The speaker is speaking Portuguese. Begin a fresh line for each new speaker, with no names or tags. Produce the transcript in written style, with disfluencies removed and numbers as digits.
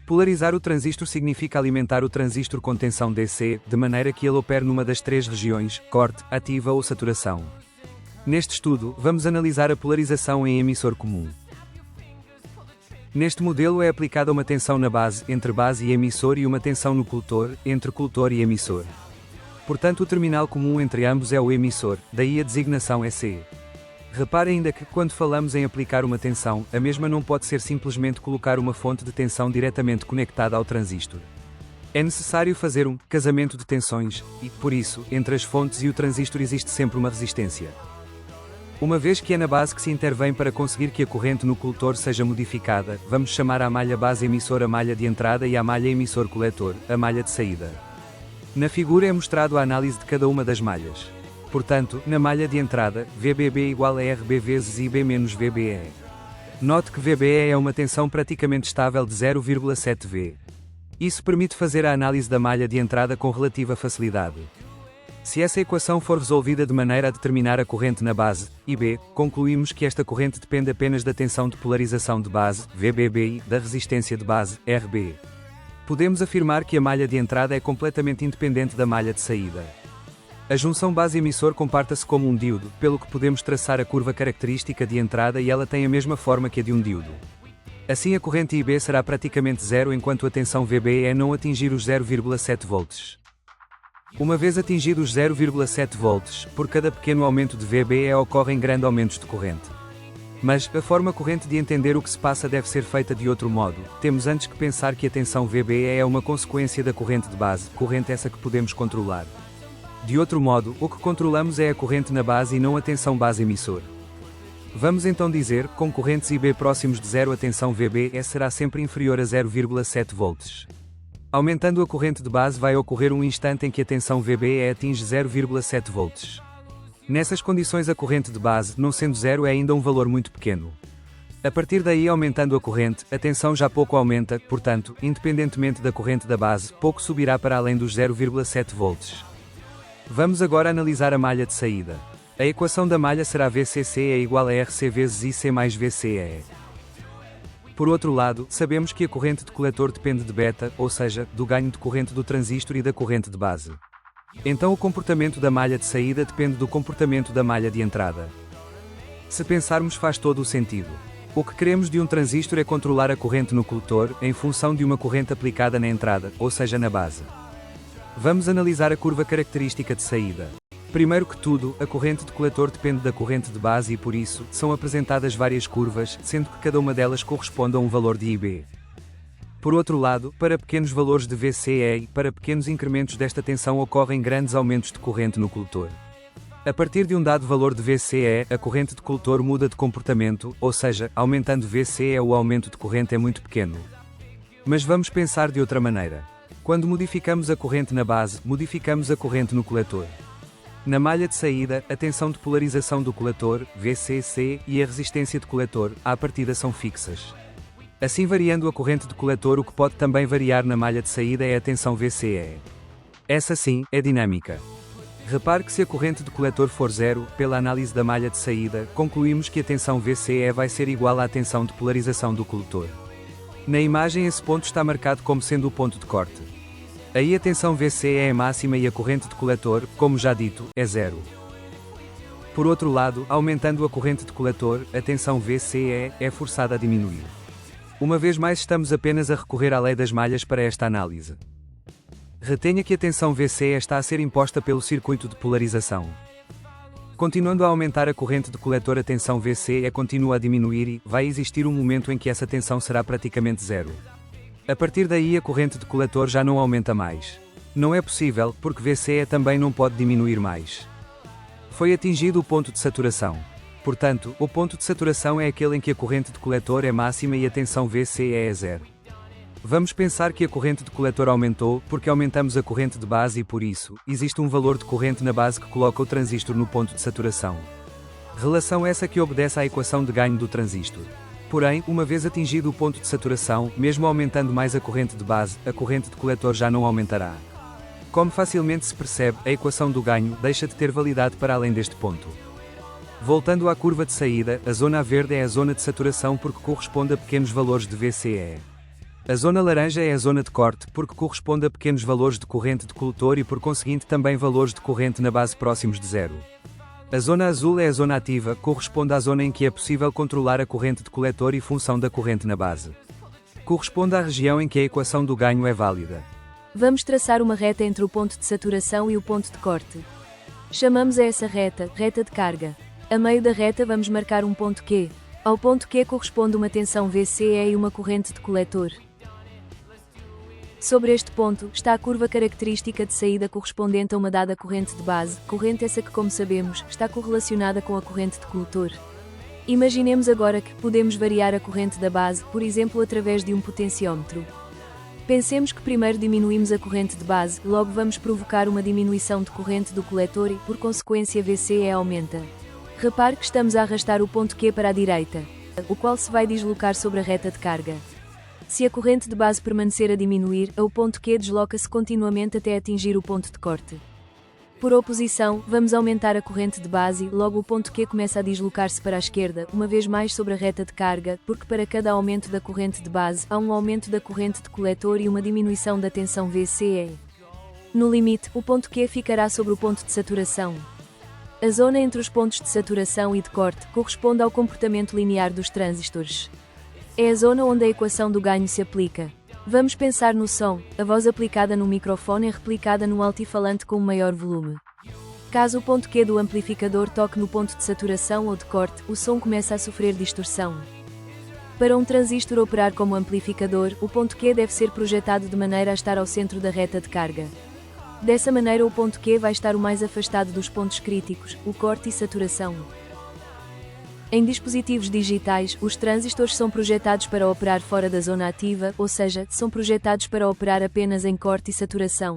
Polarizar o transistor significa alimentar o transistor com tensão DC, de maneira que ele opere numa das três regiões, corte, ativa ou saturação. Neste estudo, vamos analisar a polarização em emissor comum. Neste modelo é aplicada uma tensão na base, entre base e emissor, e uma tensão no coletor, entre coletor e emissor. Portanto, o terminal comum entre ambos é o emissor, daí a designação é C. Repare ainda que, quando falamos em aplicar uma tensão, a mesma não pode ser simplesmente colocar uma fonte de tensão diretamente conectada ao transistor. É necessário fazer um casamento de tensões, e, por isso, entre as fontes e o transistor existe sempre uma resistência. Uma vez que é na base que se intervém para conseguir que a corrente no coletor seja modificada, vamos chamar a malha base emissor a malha de entrada e a malha emissor coletor, a malha de saída. Na figura é mostrado a análise de cada uma das malhas. Portanto, na malha de entrada, VBB igual a RB vezes IB menos VBE. Note que VBE é uma tensão praticamente estável de 0,7 V. Isso permite fazer a análise da malha de entrada com relativa facilidade. Se essa equação for resolvida de maneira a determinar a corrente na base, IB, concluímos que esta corrente depende apenas da tensão de polarização de base, VBB, e da resistência de base, RB. Podemos afirmar que a malha de entrada é completamente independente da malha de saída. A junção base-emissor comporta-se como um díodo, pelo que podemos traçar a curva característica de entrada e ela tem a mesma forma que a de um díodo. Assim a corrente IB será praticamente zero enquanto a tensão VBE não atingir os 0,7 volts. Uma vez atingidos os 0,7 volts, por cada pequeno aumento de VBE ocorrem grandes aumentos de corrente. Mas, a forma corrente de entender o que se passa deve ser feita de outro modo. Temos antes que pensar que a tensão VBE é uma consequência da corrente de base, corrente essa que podemos controlar. De outro modo, o que controlamos é a corrente na base e não a tensão base-emissor. Vamos então dizer, com correntes IB próximos de zero a tensão VBE será sempre inferior a 0,7 volts. Aumentando a corrente de base vai ocorrer um instante em que a tensão VBE atinge 0,7 volts. Nessas condições a corrente de base, não sendo zero, é ainda um valor muito pequeno. A partir daí, aumentando a corrente, a tensão já pouco aumenta, portanto, independentemente da corrente da base, pouco subirá para além dos 0,7 volts. Vamos agora analisar a malha de saída. A equação da malha será VCC é igual a RC vezes IC mais VCE. Por outro lado, sabemos que a corrente de coletor depende de beta, ou seja, do ganho de corrente do transistor e da corrente de base. Então o comportamento da malha de saída depende do comportamento da malha de entrada. Se pensarmos, faz todo o sentido. O que queremos de um transistor é controlar a corrente no coletor, em função de uma corrente aplicada na entrada, ou seja, na base. Vamos analisar a curva característica de saída. Primeiro que tudo, a corrente de coletor depende da corrente de base e por isso, são apresentadas várias curvas, sendo que cada uma delas corresponde a um valor de IB. Por outro lado, para pequenos valores de VCE e para pequenos incrementos desta tensão ocorrem grandes aumentos de corrente no coletor. A partir de um dado valor de VCE, a corrente de coletor muda de comportamento, ou seja, aumentando VCE o aumento de corrente é muito pequeno. Mas vamos pensar de outra maneira. Quando modificamos a corrente na base, modificamos a corrente no coletor. Na malha de saída, a tensão de polarização do coletor, VCC, e a resistência de coletor, à partida são fixas. Assim, variando a corrente de coletor, o que pode também variar na malha de saída é a tensão VCE. Essa sim, é dinâmica. Repare que se a corrente de coletor for zero, pela análise da malha de saída, concluímos que a tensão VCE vai ser igual à tensão de polarização do coletor. Na imagem esse ponto está marcado como sendo o ponto de corte. Aí a tensão VCE é máxima e a corrente de coletor, como já dito, é zero. Por outro lado, aumentando a corrente de coletor, a tensão VCE é forçada a diminuir. Uma vez mais estamos apenas a recorrer à lei das malhas para esta análise. Retenha que a tensão VCE está a ser imposta pelo circuito de polarização. Continuando a aumentar a corrente de coletor, a tensão VCE continua a diminuir e vai existir um momento em que essa tensão será praticamente zero. A partir daí a corrente de coletor já não aumenta mais. Não é possível, porque VCE também não pode diminuir mais. Foi atingido o ponto de saturação. Portanto, o ponto de saturação é aquele em que a corrente de coletor é máxima e a tensão VCE é zero. Vamos pensar que a corrente de coletor aumentou, porque aumentamos a corrente de base e por isso, existe um valor de corrente na base que coloca o transistor no ponto de saturação. Relação essa que obedece à equação de ganho do transistor. Porém, uma vez atingido o ponto de saturação, mesmo aumentando mais a corrente de base, a corrente de coletor já não aumentará. Como facilmente se percebe, a equação do ganho deixa de ter validade para além deste ponto. Voltando à curva de saída, a zona verde é a zona de saturação porque corresponde a pequenos valores de VCE. A zona laranja é a zona de corte, porque corresponde a pequenos valores de corrente de coletor e por conseguinte também valores de corrente na base próximos de zero. A zona azul é a zona ativa, corresponde à zona em que é possível controlar a corrente de coletor e função da corrente na base. Corresponde à região em que a equação do ganho é válida.
Vamos traçar uma reta entre o ponto de saturação e o ponto de corte. Chamamos a essa reta de carga. A meio da reta vamos marcar um ponto Q. Ao ponto Q corresponde uma tensão VCE e uma corrente de coletor. Sobre este ponto, está a curva característica de saída correspondente a uma dada corrente de base, corrente essa que, como sabemos, está correlacionada com a corrente de coletor. Imaginemos agora que podemos variar a corrente da base, por exemplo através de um potenciômetro. Pensemos que primeiro diminuímos a corrente de base, logo vamos provocar uma diminuição de corrente do coletor e, por consequência, VCE aumenta. Repare que estamos a arrastar o ponto Q para a direita, o qual se vai deslocar sobre a reta de carga. Se a corrente de base permanecer a diminuir, o ponto Q desloca-se continuamente até atingir o ponto de corte. Por oposição, vamos aumentar a corrente de base e, logo o ponto Q começa a deslocar-se para a esquerda, uma vez mais sobre a reta de carga, porque para cada aumento da corrente de base, há um aumento da corrente de coletor e uma diminuição da tensão VCE. No limite, o ponto Q ficará sobre o ponto de saturação. A zona entre os pontos de saturação e de corte corresponde ao comportamento linear dos transistores. É a zona onde a equação do ganho se aplica. Vamos pensar no som. A voz aplicada no microfone é replicada no altifalante com um maior volume. Caso o ponto Q do amplificador toque no ponto de saturação ou de corte, o som começa a sofrer distorção. Para um transistor operar como amplificador, o ponto Q deve ser projetado de maneira a estar ao centro da reta de carga. Dessa maneira o ponto Q vai estar o mais afastado dos pontos críticos, o corte e saturação. Em dispositivos digitais, os transistores são projetados para operar fora da zona ativa, ou seja, são projetados para operar apenas em corte e saturação.